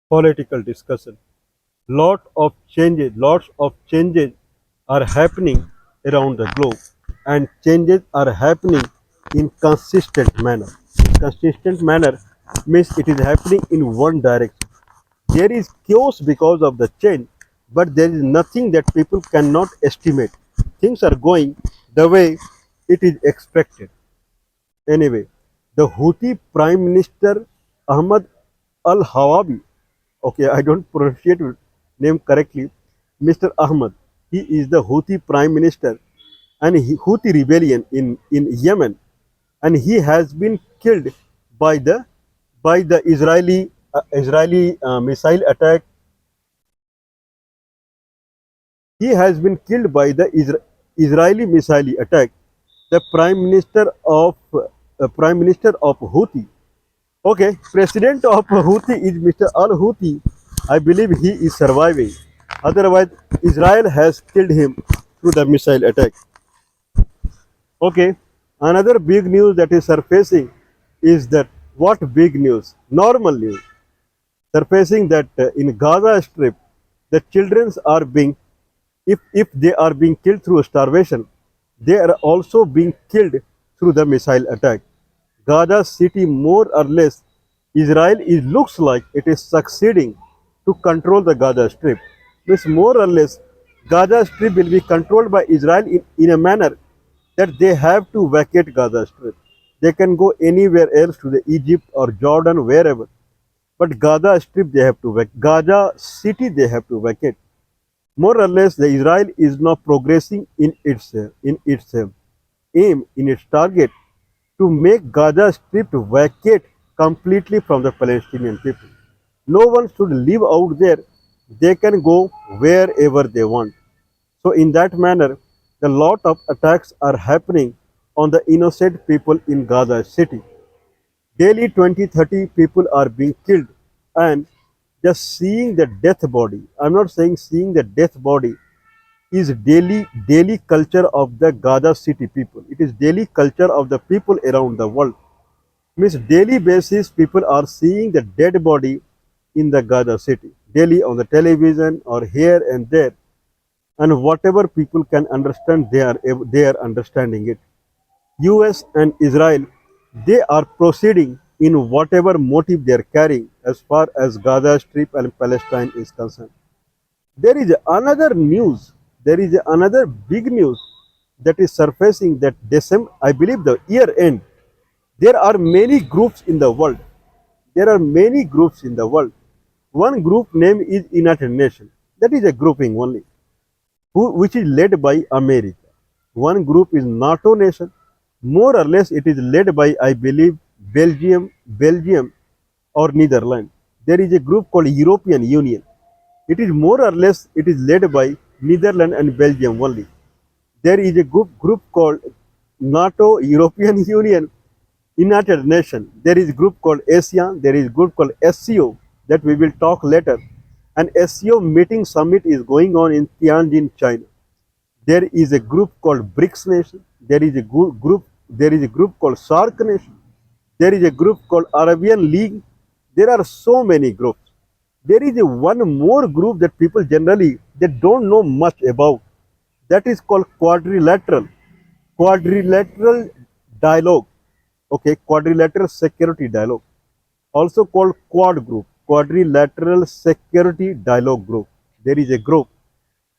political discussion. Lots of changes are happening around the globe, and changes are happening in consistent manner. Consistent manner means it is happening in one direction. There is chaos because of the change, but there is nothing that people cannot estimate. Things are going the way it is expected. Anyway, the Houthi Prime Minister Ahmad Al Hawabi, okay, I don't pronounce his name correctly, Mr. Ahmad, he is the Houthi Prime Minister and Houthi rebellion in Yemen, and he has been killed by the Israeli missile attack. He has been killed by the Israeli missile attack. The Prime Minister of Houthi. Okay, President of Houthi is Mr. Al Houthi. I believe he is surviving. Otherwise, Israel has killed him through the missile attack. Okay, another big news that is surfacing is that what big news? Normal news surfacing that in Gaza Strip, the children are being, if they are being killed through starvation, they are also being killed through the missile attack. Gaza City, more or less, Israel is, looks like it is succeeding to control the Gaza Strip. Means more or less, Gaza Strip will be controlled by Israel in a manner that they have to vacate Gaza Strip. They can go anywhere else to the Egypt or Jordan, wherever. But Gaza Strip they have to vacate. Gaza City they have to vacate. More or less, the Israel is now progressing in its aim, in its target to make Gaza Strip vacate completely from the Palestinian people. No one should live out there. They can go wherever they want. So in that manner, a lot of attacks are happening on the innocent people in Gaza City. Daily 20-30 people are being killed, and just seeing the death body, I'm not saying seeing the death body, is daily culture of the Gaza City people. It is daily culture of the people around the world. Means daily basis people are seeing the dead body in the Gaza City daily on the television or here and there, and whatever people can understand, they are understanding it. US and Israel, they are proceeding in whatever motive they are carrying as far as Gaza Strip and Palestine is concerned. There is another news, there is another big news that is surfacing that December, I believe the year end, there are many groups in the world. There are many groups in the world. One group name is United Nations. That is a grouping only, which is led by America. One group is NATO nation. More or less, it is led by, I believe, Belgium or Netherlands. There is a group called European Union. It is more or less, it is led by Netherlands and Belgium only. There is a group called NATO, European Union, United Nations. There is a group called ASEAN. There is a group called SCO that we will talk later. And SCO meeting summit is going on in Tianjin, China. There is a group called BRICS nation. There is a group. There is a group called SARC nation. There is a group called Arabian League. There are so many groups. There is a one more group that people generally they don't know much about. That is called quadrilateral dialogue. Okay, quadrilateral security dialogue, also called Quad Group, Quadrilateral Security Dialogue Group. There is a group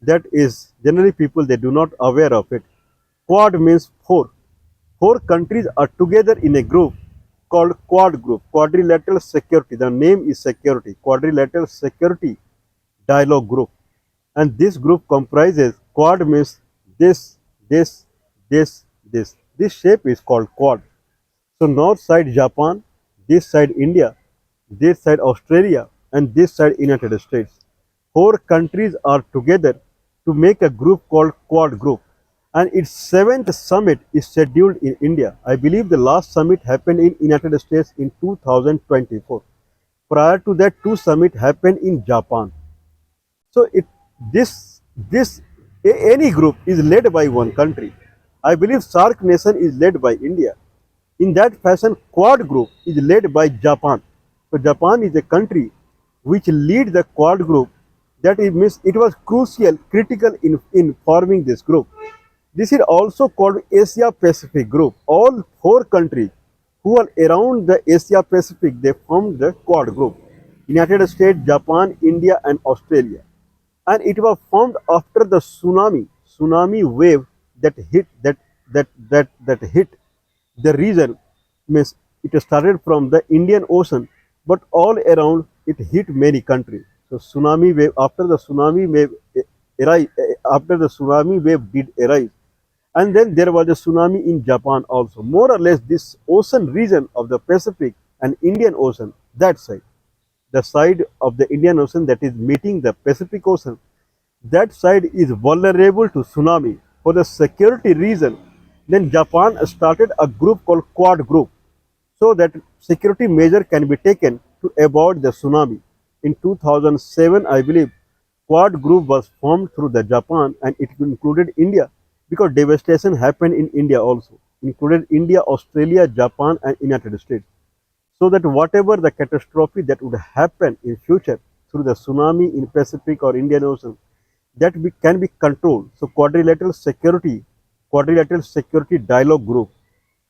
that is generally people they do not aware of it. Quad means four. Four countries are together in a group called Quad Group, Quadrilateral Security. The name is security, Quadrilateral Security Dialogue Group. And this group comprises Quad means this, this, this, this. This shape is called Quad. So north side Japan, this side India, this side Australia, and this side United States. Four countries are together to make a group called Quad Group. And its seventh summit is scheduled in India. I believe the last summit happened in United States in 2024. Prior to that, two summit happened in Japan. So this any group is led by one country. I believe SARC nation is led by India. In that fashion, Quad group is led by Japan. So Japan is a country which lead the Quad group. That it means it was crucial, critical in forming this group. This is also called Asia Pacific Group. All four countries who are around the Asia Pacific, they formed the Quad group. United States, Japan, India, and Australia. And it was formed after the tsunami wave that hit the region. Means it started from the Indian Ocean, but all around it hit many countries. So tsunami wave, after the tsunami wave did arise, and then there was a tsunami in Japan also. More or less, this ocean region of the Pacific and Indian Ocean, that side, the side of the Indian Ocean that is meeting the Pacific Ocean, that side is vulnerable to tsunami. For the security reason, then Japan started a group called Quad Group, so that security measure can be taken to avoid the tsunami. In 2007, I believe, Quad Group was formed through the Japan, and it included India, because devastation happened in India also, included India, Australia, Japan, and United States. So that whatever the catastrophe that would happen in future through the tsunami in Pacific or Indian Ocean, that can be controlled. So quadrilateral security dialogue group,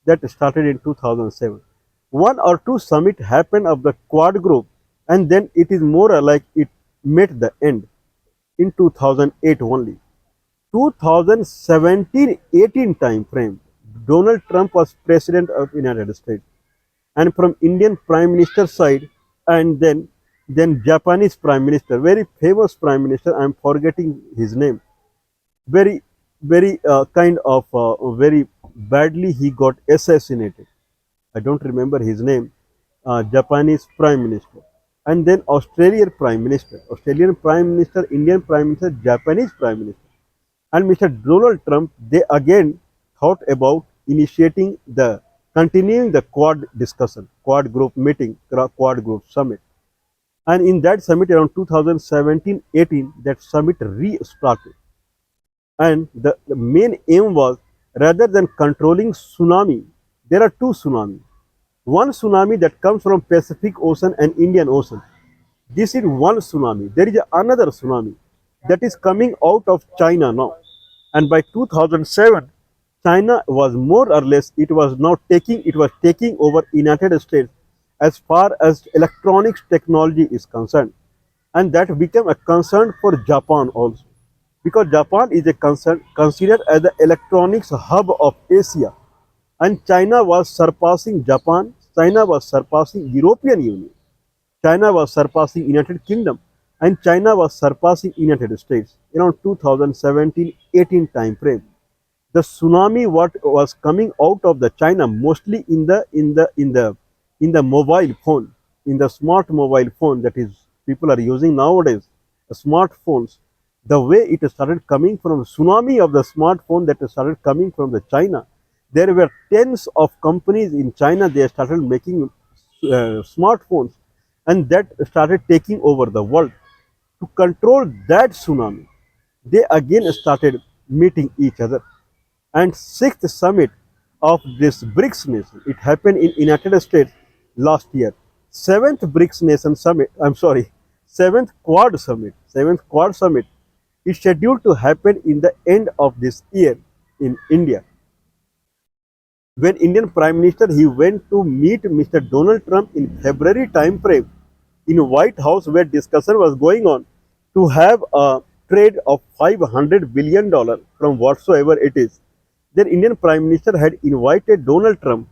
that started in 2007. One or two summit happened of the Quad group, and then it is more like it met the end in 2008 only. 2017-18 time frame, Donald Trump was president of United States, and from Indian Prime Minister side, and then Japanese Prime Minister, very famous Prime Minister. I am forgetting his name. Very kind of very badly he got assassinated. I don't remember his name. Japanese Prime Minister, and then Australian Prime Minister, Indian Prime Minister, Japanese Prime Minister, and Mr. Donald Trump. They again thought about initiating the continuing the Quad discussion, Quad group meeting, Quad group summit. And in that summit around 2017-18, that summit restarted. And the main aim was, rather than controlling tsunami, there are two tsunamis. One tsunami that comes from Pacific Ocean and Indian Ocean. This is one tsunami. There is another tsunami that is coming out of China now. And by 2007, China was more or less, it was taking over United States as far as electronics technology is concerned. And that became a concern for Japan also, because Japan is a concern, considered as the electronics hub of Asia, and China was surpassing Japan, China was surpassing European Union, China was surpassing United Kingdom, and China was surpassing United States around 2017-18 time frame. The tsunami what was coming out of the China, mostly in the mobile phone, in the smart mobile phone that is people are using nowadays, the smartphones. The way it started coming from tsunami of the smartphone that started coming from the China, there were tens of companies in China. They started making smartphones, and that started taking over the world. To control that tsunami, they again started meeting each other. And sixth summit of this BRICS nation, it happened in United States last year. Seventh BRICS nation summit, I'm sorry, seventh Quad summit is scheduled to happen in the end of this year in India. When Indian Prime Minister, he went to meet Mr. Donald Trump in February time frame in White House, where discussion was going on to have a trade of $500 billion from whatsoever it is. Then Indian Prime Minister had invited Donald Trump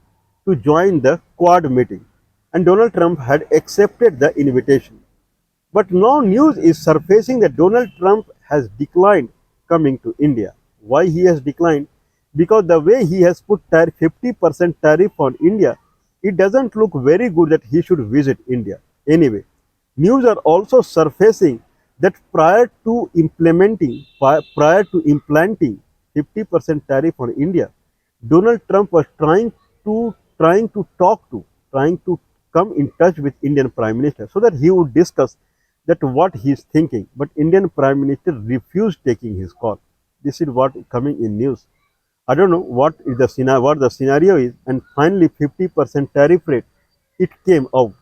to join the Quad meeting, and Donald Trump had accepted the invitation. But now news is surfacing that Donald Trump has declined coming to India. Why he has declined? Because the way he has put 50% tariff on India, it doesn't look very good that he should visit India. Anyway, news are also surfacing that prior to implanting 50% tariff on India, Donald Trump was trying to come in touch with Indian Prime Minister so that he would discuss that what he is thinking. But Indian Prime Minister refused taking his call. This is what is coming in news. I don't know what the scenario is, and finally 50% tariff rate, it came out.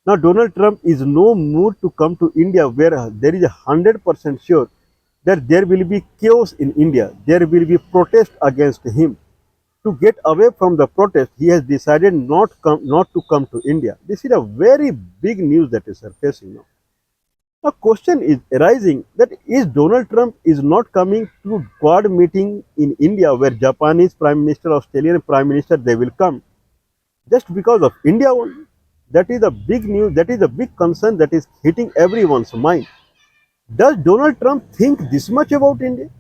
Now Donald Trump is no mood to come to India where there is 100% sure that there will be chaos in India. There will be protest against him. To get away from the protest, he has decided not to come to India. This is a very big news that is surfacing now. A question is arising that is Donald Trump is not coming to Quad meeting in India where Japanese Prime Minister, Australian Prime Minister, they will come just because of India only. That is a big news, that is a big concern that is hitting everyone's mind. Does Donald Trump think this much about India?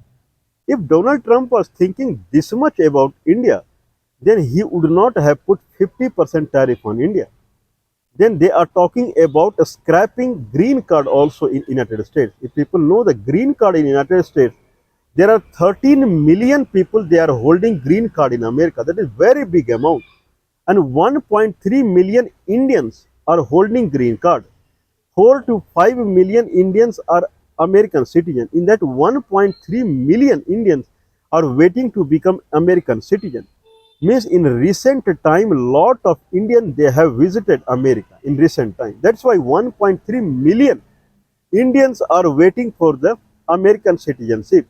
If Donald Trump was thinking this much about India, then he would not have put 50% tariff on India. Then they are talking about scrapping green card also in United States. If people know the green card in United States, there are 13 million people they are holding green card in America. That is very big amount. And 1.3 million Indians are holding green card. 4 to 5 million Indians are American citizens. In that 1.3 million Indians are waiting to become American citizens. Means in recent time, lot of Indians they have visited America in recent time. That's why 1.3 million Indians are waiting for the American citizenship.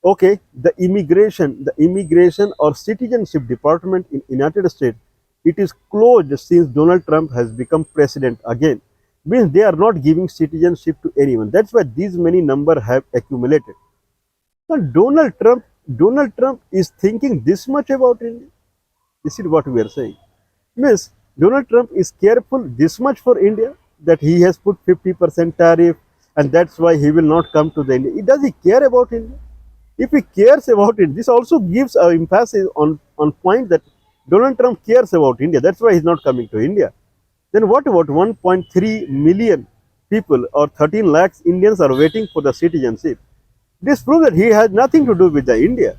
Okay, the immigration or citizenship department in United States, it is closed since Donald Trump has become president again. Means they are not giving citizenship to anyone. That's why these many number have accumulated. Now Donald Trump is thinking this much about India. This is what we are saying. Means Donald Trump is careful this much for India that he has put 50% tariff and that's why he will not come to the India. Does he care about India? If he cares about it, this also gives an emphasis on point that Donald Trump cares about India. That's why he's not coming to India. Then what about 1.3 million people or 13 lakhs Indians are waiting for the citizenship? This proves that he has nothing to do with the India.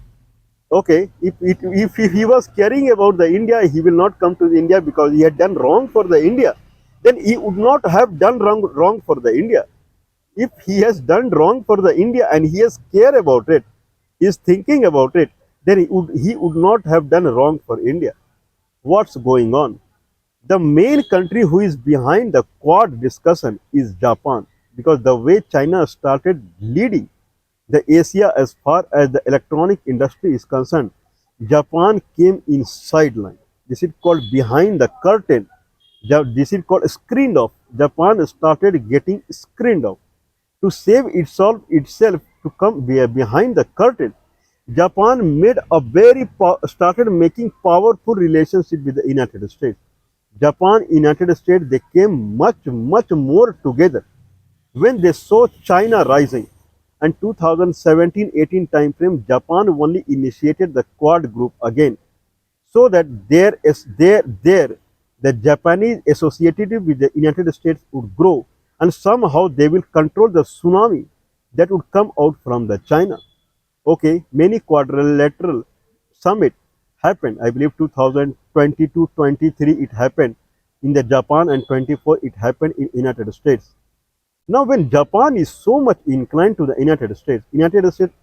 Okay, if he was caring about the India, he will not come to the India because he had done wrong for the India. Then he would not have done wrong for the India. If he has done wrong for the India and he has care about it, is thinking about it, then he would not have done wrong for India. What's going on? The main country who is behind the Quad discussion is Japan, because the way China started leading the Asia as far as the electronic industry is concerned, Japan came in sideline. This is called behind the curtain. This is called screened off. Japan started getting screened off. To save itself to come behind the curtain, Japan made a started making powerful relationship with the United States. Japan, United States, they came much more together when they saw China rising. And 2017-18 time frame, Japan only initiated the Quad group again, so that the Japanese associated with the United States would grow, and somehow they will control the tsunami that would come out from the China. Okay, many quadrilateral summit happened. I believe 2022-23 it happened in the Japan, and 24 it happened in United States. Now, when Japan is so much inclined to the United States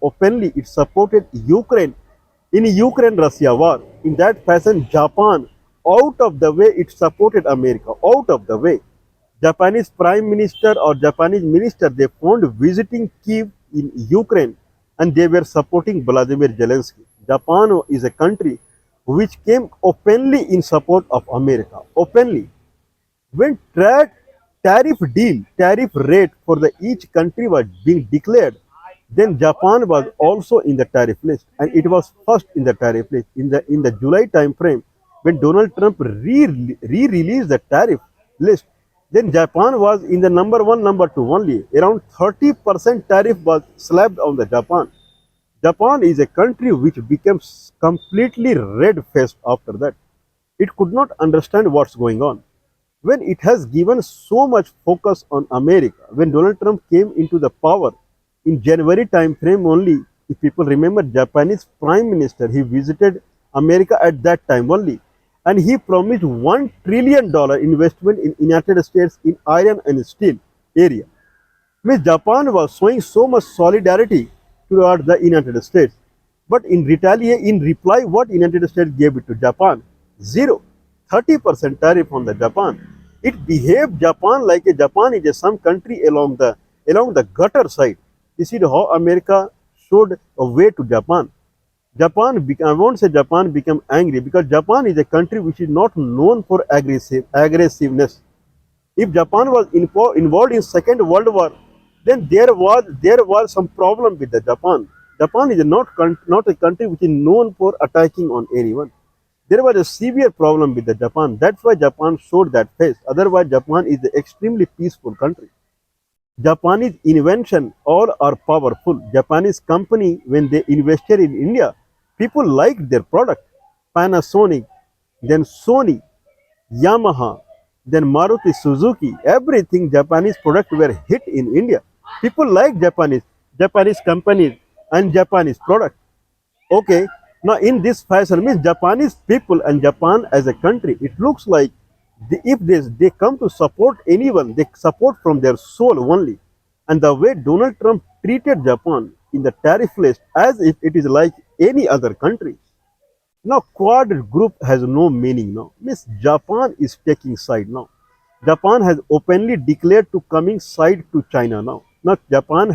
openly it supported Ukraine in Ukraine-Russia war. In that fashion, Japan out of the way it supported America. Out of the way, Japanese Prime Minister or Japanese Minister they found visiting Kiev in Ukraine, and they were supporting Vladimir Zelensky. Japan is a country which came openly in support of America. Openly, when tariff rate for the each country was being declared, then Japan was also in the tariff list, and it was first in the tariff list in the July time frame when Donald Trump re-released the tariff list. Then Japan was in the number one, number two only. Around 30% tariff was slapped on the Japan. Japan is a country which became completely red-faced after that. It could not understand what's going on. When it has given so much focus on America, when Donald Trump came into the power in January time frame only, if people remember, Japanese Prime Minister, he visited America at that time only, and he promised $1 trillion investment in United States in iron and steel area. Means Japan was showing so much solidarity toward the United States. But in reply, what United States gave it to Japan? Zero. 30% tariff on the Japan. It behaved Japan like a Japan is a some country along the gutter side. This is how America showed a way to Japan. I won't say Japan became angry because Japan is a country which is not known for aggressiveness. If Japan was involved in Second World War, then there was some problem with the Japan. Japan is not a country which is known for attacking on anyone. There was a severe problem with the Japan. That's why Japan showed that face. Otherwise, Japan is an extremely peaceful country. Japanese invention all are powerful. Japanese company when they invested in India, people liked their product. Panasonic, then Sony, Yamaha, then Maruti Suzuki, everything Japanese product were hit in India. People like Japanese companies and Japanese product. Okay, now in this fashion means Japanese people and Japan as a country, it looks like if they come to support anyone, they support from their soul only. And the way Donald Trump treated Japan in the tariff list as if it is like any other country. Now Quad group has no meaning now. Means Japan is taking side now. Japan has openly declared to coming side to China now. Now Japan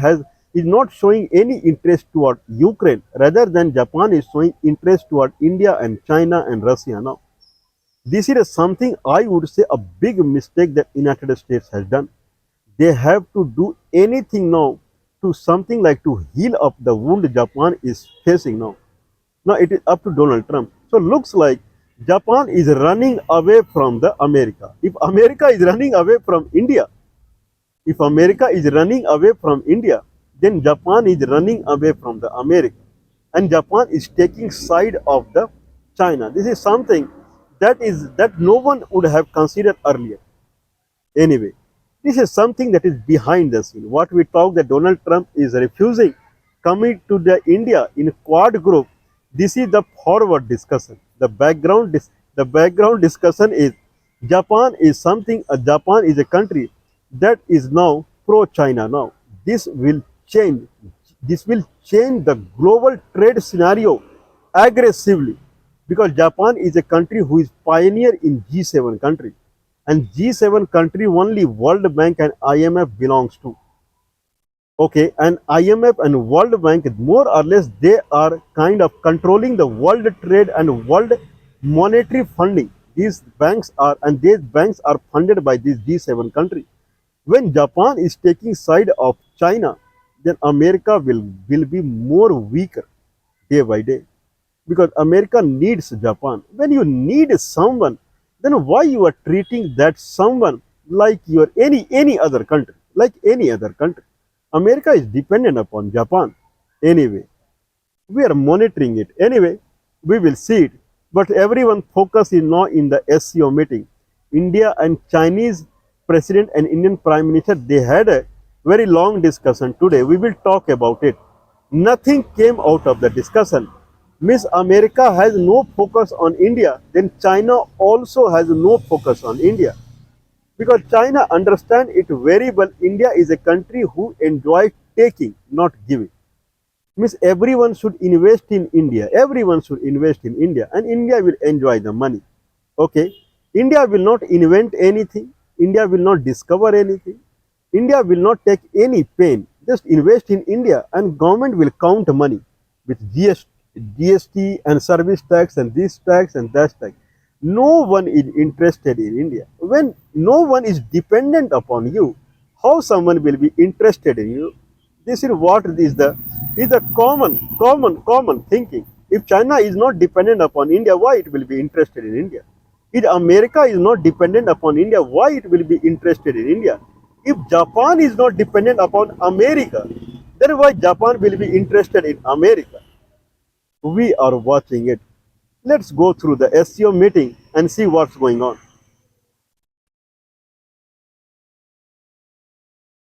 is not showing any interest toward Ukraine rather than Japan is showing interest toward India and China and Russia now. This is something I would say a big mistake that United States has done. They have to do anything now to something like to heal up the wound Japan is facing now. Now it is up to Donald Trump. So looks like Japan is running away from the America. If America is running away from India, if America is running away from India, then Japan is running away from the America. And Japan is taking side of the China. This is something that no one would have considered earlier. Anyway, this is something that is behind the scene. What we talk that Donald Trump is refusing coming to the India in Quad group. This is the forward discussion. The background discussion is Japan is something. Japan is a country that is now pro-China. Now this will change. This will change the global trade scenario aggressively because Japan is a country who is pioneer in G7 country, and G7 country only World Bank and IMF belongs to. Okay, and IMF and World Bank, more or less, they are kind of controlling the world trade and world monetary funding. These banks are funded by these G7 countries. When Japan is taking side of China, then America will be more weaker day by day because America needs Japan. When you need someone, then why you are treating that someone like your any other country, like any other country? America is dependent upon Japan. Anyway, we are monitoring it. Anyway, we will see it. But everyone focus is now in the SCO meeting. India and Chinese President and Indian Prime Minister, they had a very long discussion today. We will talk about it. Nothing came out of the discussion. Miss America has no focus on India, then China also has no focus on India. Because China understands it very well. India is a country who enjoys taking, not giving. Means everyone should invest in India. Everyone should invest in India, and India will enjoy the money. Okay? India will not invent anything. India will not discover anything. India will not take any pain. Just invest in India, and government will count money with GST and service tax and this tax and that tax. No one is interested in India. When no one is dependent upon you, how someone will be interested in you? This is what is the common thinking. If China is not dependent upon India, why it will be interested in India? If America is not dependent upon India, why it will be interested in India? If Japan is not dependent upon America, then why Japan will be interested in America? We are watching it. Let's go through the SCO meeting and see what's going on.